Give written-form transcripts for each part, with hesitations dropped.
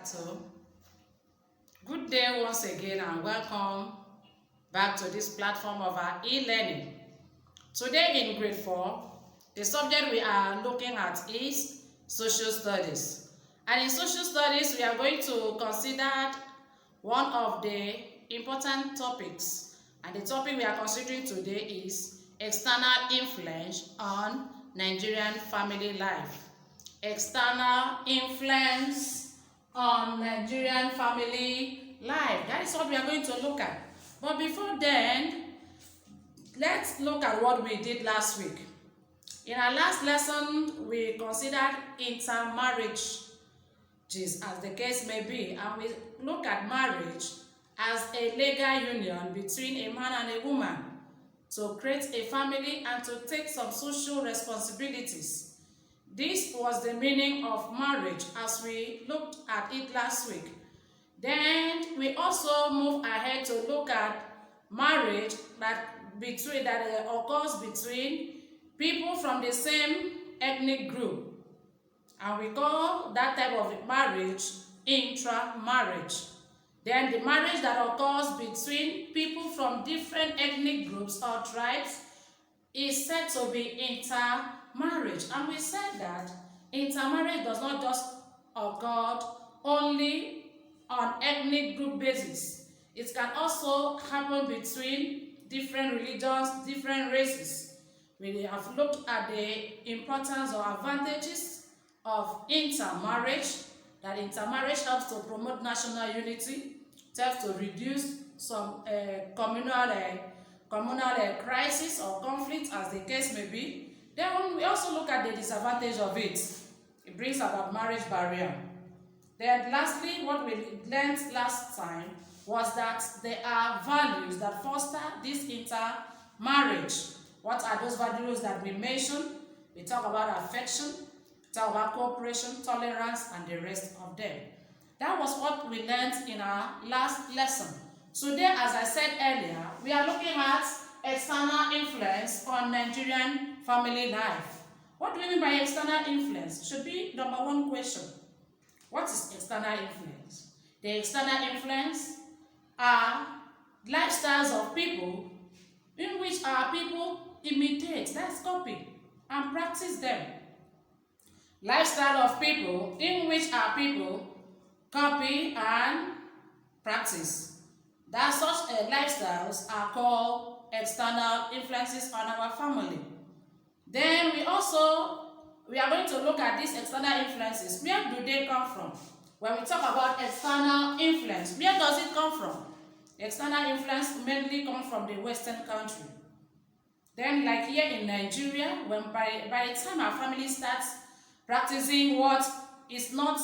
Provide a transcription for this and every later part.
So, good day once again and welcome back to this platform of our e-learning. Today in grade 4, the subject we are looking at is social studies. And in social studies, we are going to consider one of the important topics. And the topic we are considering today is external influence on Nigerian family life. External influence on Nigerian family life. That is what we are going to look at. But before then, let's look at what we did last week. In our last lesson, we considered intermarriages, as the case may be, and we look at marriage as a legal union between a man and a woman to create a family and to take some social responsibilities. This was the meaning of marriage as we looked at it last week. Then we also move ahead to look at marriage that occurs between people from the same ethnic group. And we call that type of marriage intramarriage. Then the marriage that occurs between people from different ethnic groups or tribes is said to be intermarriage. And we said that intermarriage does not just occur only on ethnic group basis. It can also happen between different religions, different races. We have looked at the importance or advantages of intermarriage, that intermarriage helps to promote national unity, it helps to reduce some communal crisis or conflict, as the case may be. Then we also look at the disadvantage of it. It brings about marriage barrier. Then lastly, what we learned last time was that there are values that foster this intermarriage. What are those values that we mentioned? We talk about affection, we talk about cooperation, tolerance, and the rest of them. That was what we learned in our last lesson. Today, as I said earlier, we are looking at external influence on Nigerian family life. What do we mean by external influence? Should be number one question. What is external influence? The external influence are lifestyles of people in which our people imitate, that's copy, and practice them. Lifestyle of people in which our people copy and practice. That such lifestyles are called external influences on our family. Then we are going to look at these external influences. Where do they come from? When we talk about external influence, where does it come from? External influence mainly comes from the Western country. Then, like here in Nigeria, when by the time our family starts practicing what is not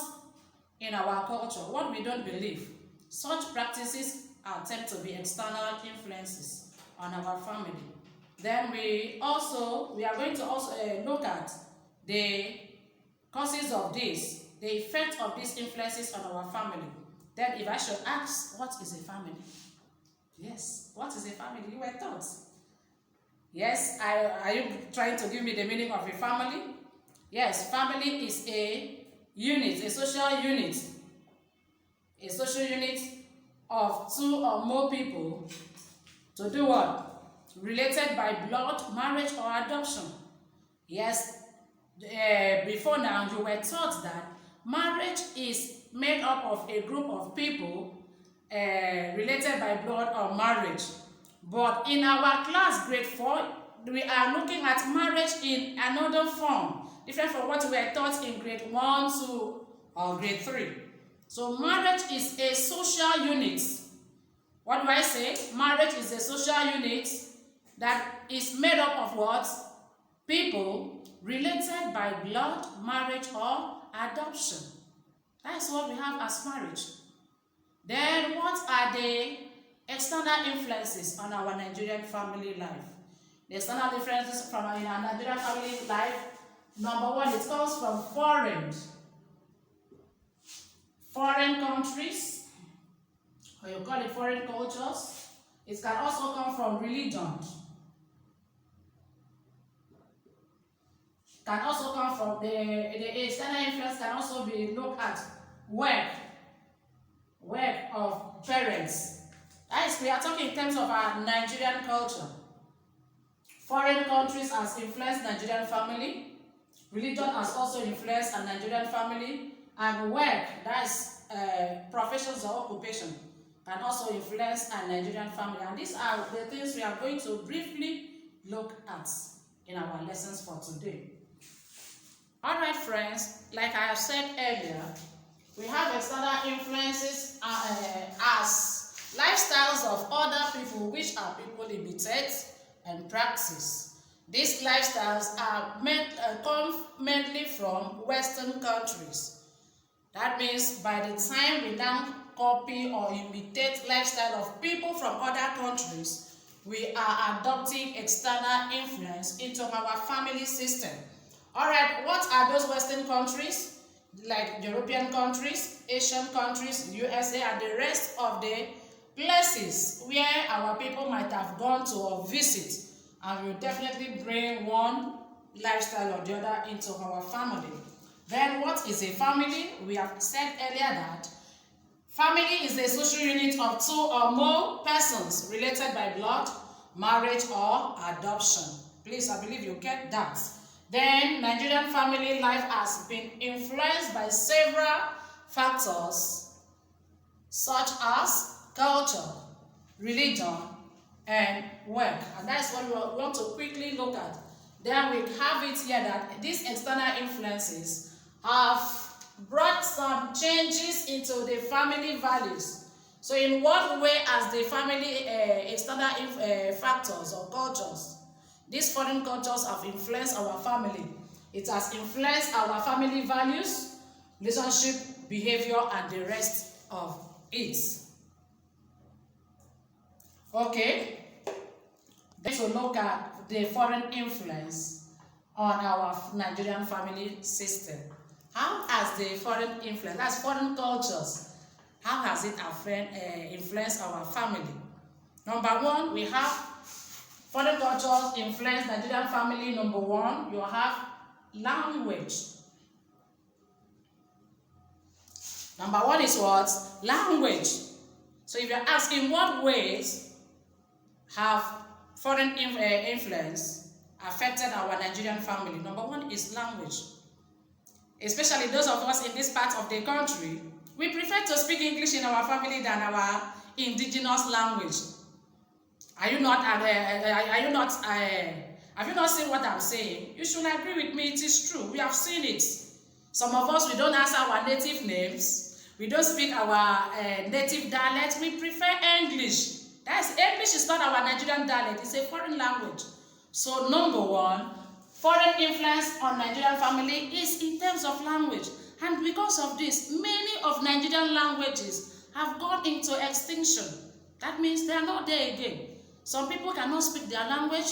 in our culture, what we don't believe, such practices tend to be external influences on our family. Then we are going to also look at the causes of this, the effect of these influences on our family. Then if I should ask, what is a family? Yes, what is a family? You were taught. Yes, are you trying to give me the meaning of a family? Yes, family is a unit, a social unit. A social unit of two or more people to do what? Related by blood, marriage, or adoption. Yes, before now you were taught that marriage is made up of a group of people related by blood or marriage. But in our class, grade 4, we are looking at marriage in another form, different from what we were taught in grade 1, 2, or grade 3. So marriage is a social unit. What do I say? Marriage is a social unit that is made up of what? People related by blood, marriage, or adoption. That's what we have as marriage. Then what are the external influences on our Nigerian family life? The external influences from our Nigerian family life, number one, it comes from foreign foreign countries, or you call it foreign cultures. It can also come from religion. Can also come from the external influence can also be looked at work of parents. That is, we are talking in terms of our Nigerian culture. Foreign countries has influenced Nigerian family. Religion has also influenced a Nigerian family. And work, that is professions or occupation, can also influence a Nigerian family. And these are the things we are going to briefly look at in our lessons for today. Alright friends, like I have said earlier, we have external influences as lifestyles of other people which our people imitate and practice. These lifestyles are come mainly from Western countries. That means by the time we now copy or imitate lifestyle of people from other countries, we are adopting external influence into our family system. Alright, what are those Western countries? Like European countries, Asian countries, USA, and the rest of the places where our people might have gone to or visit, and will definitely bring one lifestyle or the other into our family. Then what is a family? We have said earlier that family is a social unit of two or more persons related by blood, marriage, or adoption. Please, I believe you get that. Then Nigerian family life has been influenced by several factors such as culture, religion, and work. And that's what we want to quickly look at. Then we have it here that these external influences have brought some changes into the family values. So in what way has the family external factors or cultures, these foreign cultures have influenced our family? It has influenced our family values, relationship, behavior, and the rest of it. Okay, let's look at the foreign influence on our Nigerian family system. How has the foreign influence, that's foreign cultures, how has it influenced our family? Number one, we have foreign cultures influence Nigerian family. Number one, you have language. Number one is what? Language. So if you're asking what ways have foreign influence affected our Nigerian family, number one is language. Especially those of us in this part of the country, we prefer to speak English in our family than our indigenous language. Have you not seen what I'm saying? You should agree with me, it is true. We have seen it. Some of us, we don't answer our native names. We don't speak our native dialect. We prefer English. English is not our Nigerian dialect. It's a foreign language. So number one, foreign influence on Nigerian family is in terms of language. And because of this, many of Nigerian languages have gone into extinction. That means they are not there again. Some people cannot speak their language.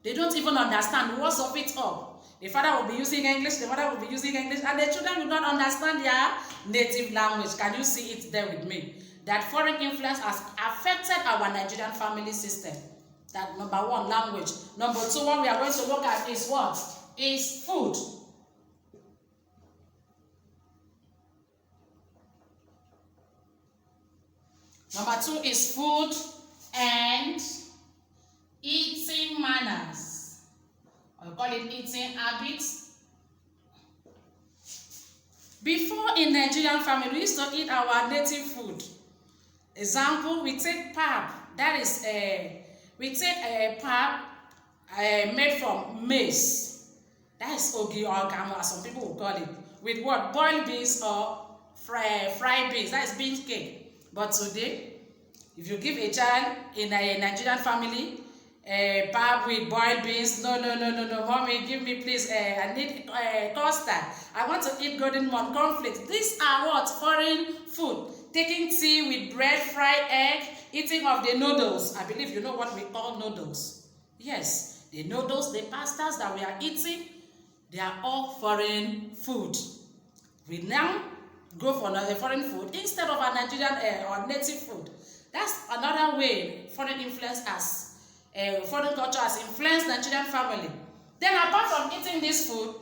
They don't even understand what's of it up. The father will be using English, the mother will be using English, and the children will not understand their native language. Can you see it there with me? That foreign influence has affected our Nigerian family system. That number one, language. Number two, what we are going to look at is what? Is food. Number two is food and eating manners. Or we call it eating habits. Before in Nigerian family, we used to eat our native food. Example, we take pap. That is we take a pap made from maize. That is ogi or gamu, as some people will call it. With what? Boiled beans or fried beans. That is beans cake. But today, if you give a child in a Nigerian family pap with boiled beans, no, mommy, give me please, I need custard. I want to eat golden morn cornflakes. These are what? Foreign food. Taking tea with bread, fried egg, eating of the noodles. I believe you know what we call noodles. Yes, the noodles, the pastas that we are eating, they are all foreign food. We now go for a foreign food instead of our Nigerian or native food. That's another way foreign influence has, foreign culture has influenced Nigerian family. Then apart from eating this food,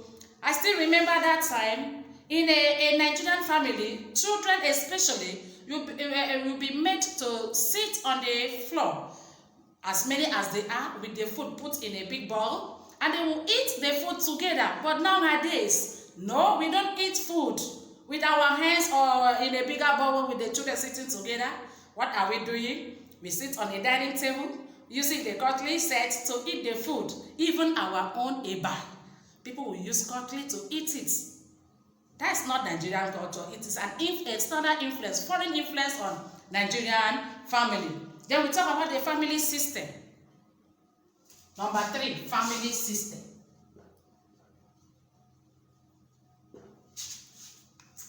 I still remember that time in a Nigerian family, children especially, will be made to sit on the floor, as many as they are, with the food put in a big bowl, and they will eat the food together. But nowadays, no, we don't eat food with our hands or in a bigger bowl with the children sitting together. What are we doing? We sit on a dining table using the cutlery set to eat the food, even our own eba. People will use cutlery to eat it. That's not Nigerian culture. It is an external influence, foreign influence on Nigerian family. Then we talk about the family system. Number 3, family system.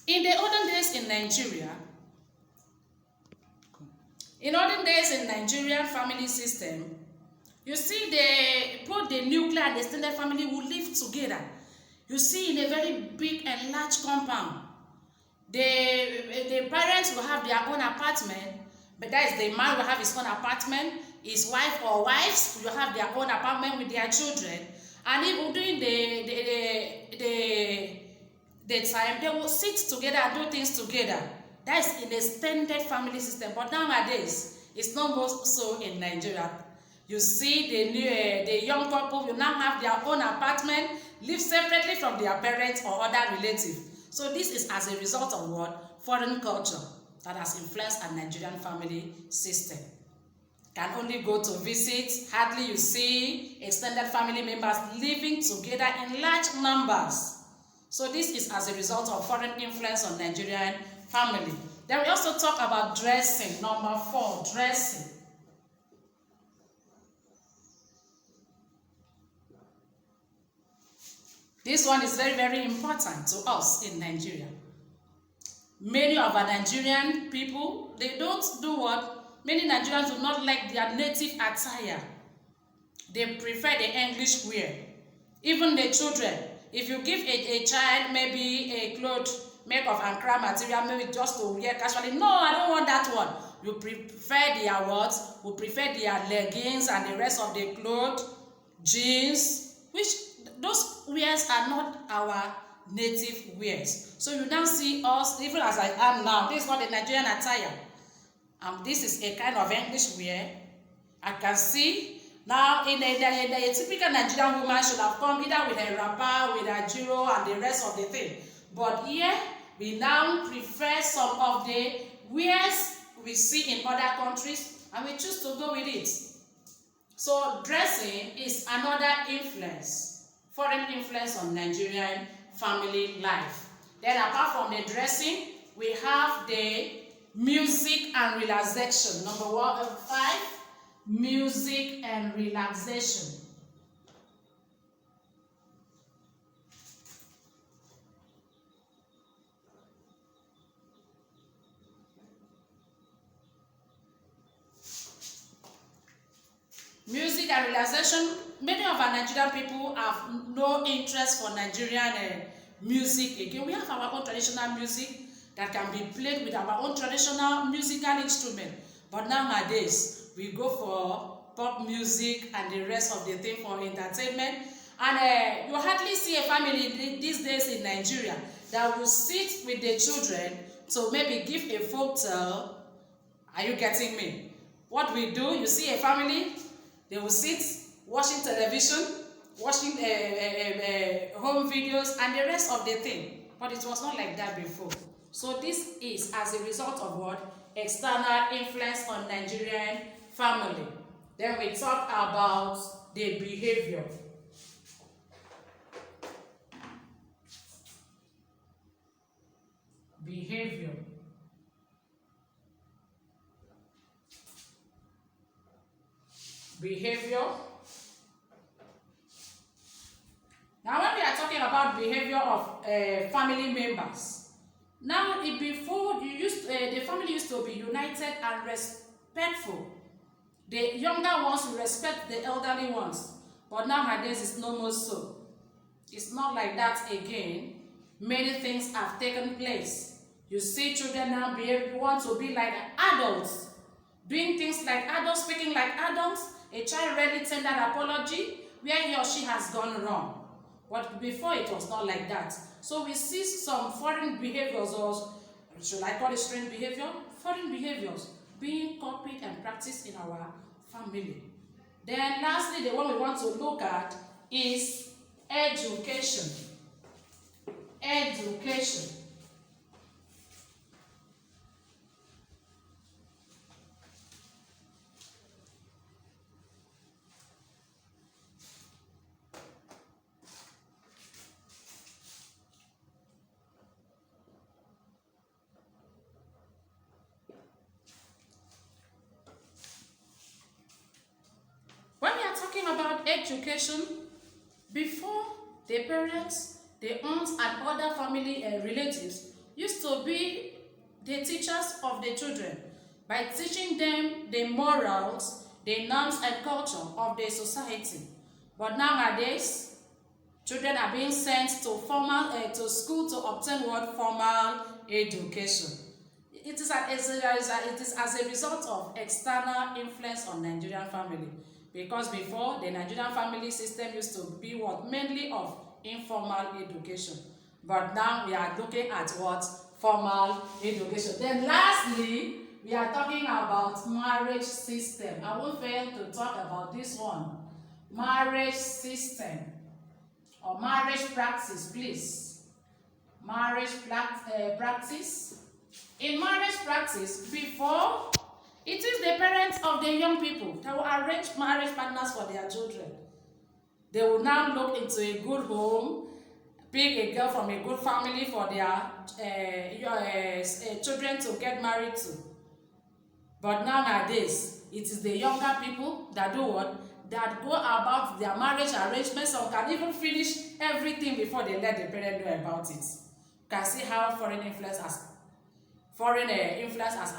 In the olden days in Nigerian family system, you see they put the nuclear and the extended family will live together. You see in a very big and large compound. The parents will have their own apartment, but that is the man will have his own apartment, his wife or wives will have their own apartment with their children, and even during the time they will sit together and do things together. That is in the extended family system. But nowadays, it's not more so in Nigeria. You see the young couple will now have their own apartment, live separately from their parents or other relatives. So this is as a result of what? Foreign culture that has influenced our Nigerian family system. Can only go to visit. Hardly you see extended family members living together in large numbers. So this is as a result of foreign influence on Nigerian family. Then we also talk about dressing. Number 4, dressing. This one is very, very important to us in Nigeria. Many of our Nigerian people, they don't do what? Many Nigerians do not like their native attire. They prefer the English wear. Even the children, if you give a child maybe a cloth made of Ankara material, maybe just to wear casually, no, I don't want that one. You prefer their what? You prefer their leggings and the rest of the clothes, jeans, which those wears are not our native wears. So you now see us, even as I am now, this is not a Nigerian attire. This is a kind of English wear. I can see now in a typical Nigerian woman should have come either with a wrapper, with a jiro, and the rest of the thing. But here we now prefer some of the wears we see in other countries, and we choose to go with it. So dressing is another influence, foreign influence on Nigerian family life. Then apart from the dressing, we have the music and relaxation. Number 5, music and relaxation. Music and relaxation. Many of our Nigerian people have no interest for Nigerian music again. We have our own traditional music that can be played with our own traditional musical instrument. But nowadays, we go for pop music and the rest of the thing for entertainment. And you hardly see a family these days in Nigeria that will sit with the children to maybe give a folk tale. Are you getting me? What we do, you see a family, they will sit watching television, watching home videos and the rest of the thing. But it was not like that before. So this is as a result of what? External influence on Nigerian family. Then we talk about the behavior. Behavior. Now when we are talking about behavior of family members, now before the family used to be united and respectful. The younger ones will respect the elderly ones, but nowadays it's no more so. It's not like that again. Many things have taken place. You see children now want to be like adults, doing things like adults, speaking like adults. A child rarely tender apology where he or she has gone wrong. But before it was not like that. So we see some foreign behaviors, or should I call it strange behavior? Foreign behaviors being copied and practiced in our family. Then lastly, the one we want to look at is education. Education. When we are talking about education, before the parents, the aunts and other family relatives used to be the teachers of the children by teaching them the morals, the norms and culture of the society. But nowadays, children are being sent to school to obtain what? Formal education. It is as a result of external influence on Nigerian family. Because before, the Nigerian family system used to be what? Mainly of informal education. But now we are looking at what? Formal education. Then lastly, we are talking about marriage system. I won't fail to talk about this one. Marriage system or marriage practice, please. Marriage practice. In marriage practice, before, it is the parents of the young people that will arrange marriage partners for their children. They will now look into a good home, pick a girl from a good family for their children to get married to. But nowadays, it is the younger people that do what? That go about their marriage arrangements. Some can even finish everything before they let the parents know about it. You can see how foreign influence has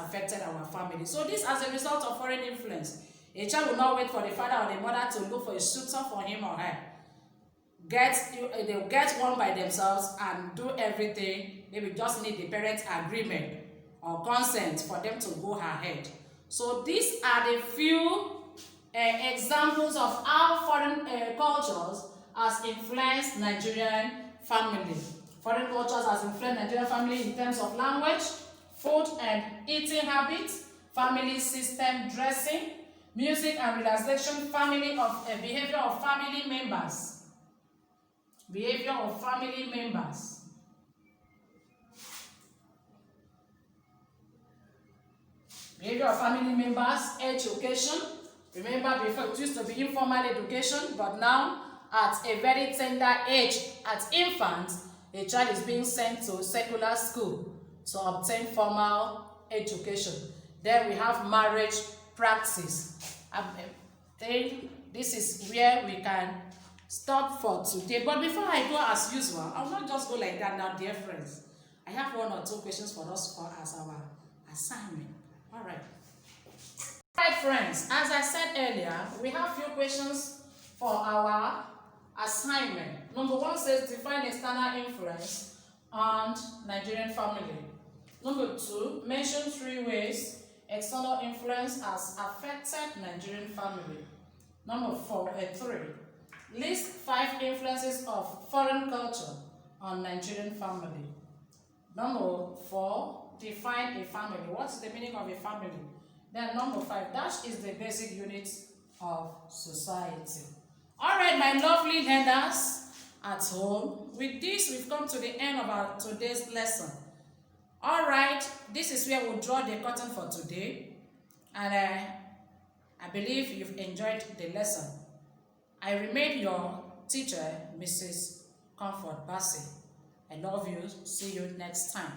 affected our family. So this as a result of foreign influence. A child will not wait for the father or the mother to look for a suitor for him or her. They'll get one by themselves and do everything. Maybe just need the parents' agreement or consent for them to go ahead. So these are the few examples of how foreign cultures has influenced Nigerian family. Foreign cultures has influenced Nigerian family in terms of language, food and eating habits, family system, dressing, music and relaxation, behavior of family members. Behavior of family members. Behavior of family members, education. Remember before it used to be informal education, but now at a very tender age, at infant, a child is being sent to secular school to obtain formal education. Then we have marriage practice. I think this is where we can stop for today. But before I go as usual, I will not just go like that now, dear friends. I have one or two questions for us as our assignment. All right. All right, friends. As I said earlier, we have a few questions for our assignment. Number one says define external influence on Nigerian family. Number two, mention 3 ways external influence has affected Nigerian family. Number 3, list 5 influences of foreign culture on Nigerian family. Number 4, define a family. What's the meaning of a family? Then number 5, that is the basic unit of society. All right, my lovely learners at home. With this, we've come to the end of our today's lesson. All right, this is where we'll draw the curtain for today. And I believe you've enjoyed the lesson. I remain your teacher, Mrs. Comfort Bassey. I love you. See you next time.